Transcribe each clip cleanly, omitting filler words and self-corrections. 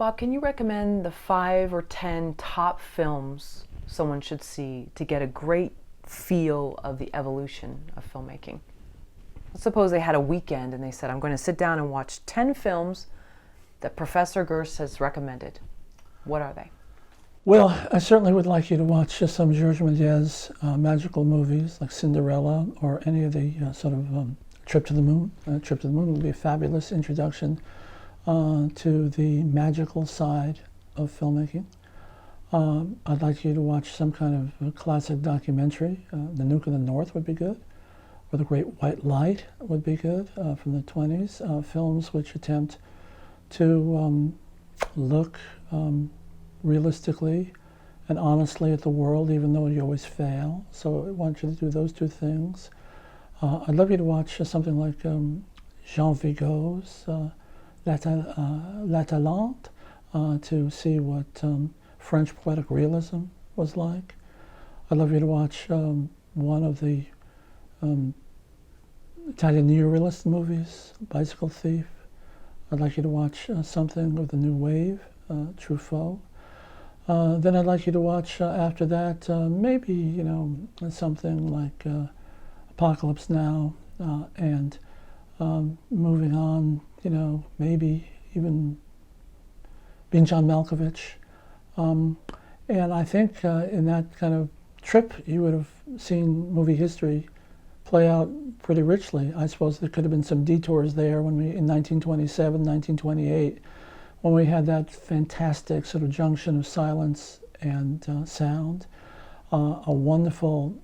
Bob, can you recommend the 5 or 10 top films someone should see to get a great feel of the evolution of filmmaking? Let's suppose they had a weekend and they said, I'm going to sit down and watch 10 films that Professor Gerst has recommended. What are they? Well, I certainly would like you to watch some Georges Méliès magical movies like Cinderella or any of the Trip to the Moon. Trip to the Moon would be a fabulous introduction to the magical side of filmmaking. I'd like you to watch some kind of a classic documentary. NANOOK of the North would be good, or The Great White Light would be good from the 20s. Films which attempt to look realistically and honestly at the world, even though you always fail. So I want you to do those two things. I'd love you to watch something like Jean Vigo's La Talente, to see what French poetic realism was like. I'd love you to watch one of the Italian neorealist movies, Bicycle Thief. I'd like you to watch something of the New Wave, Truffaut. Then I'd like you to watch after that maybe something like Apocalypse Now, and moving on, maybe even Binjan Malkovich. And I think in that kind of trip you would have seen movie history play out pretty richly. I suppose there could have been some detours there when in 1927, 1928, when we had that fantastic sort of junction of silence and sound. A wonderful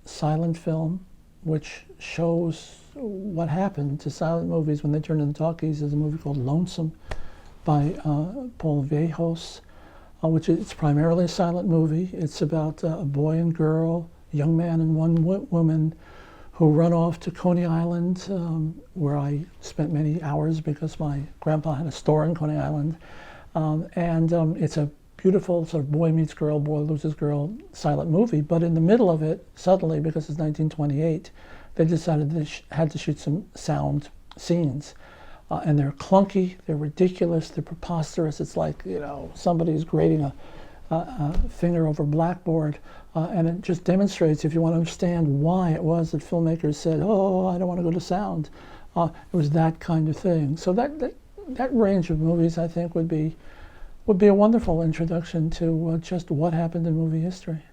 silent film which shows what happened to silent movies when they turned into talkies is a movie called Lonesome by Paul Fejos, which is primarily a silent movie. It's about a boy and girl, young man and one woman, who run off to Coney Island, where I spent many hours because my grandpa had a store in Coney Island. It's a beautiful sort of boy meets girl, boy loses girl silent movie. But in the middle of it, suddenly, because it's 1928, they decided they had to shoot some sound scenes. And they're clunky, they're ridiculous, they're preposterous. It's like, somebody's grating a finger over a blackboard. And it just demonstrates, if you want to understand why it was that filmmakers said, oh, I don't want to go to sound. It was that kind of thing. So that range of movies, I think, would be a wonderful introduction to just what happened in movie history.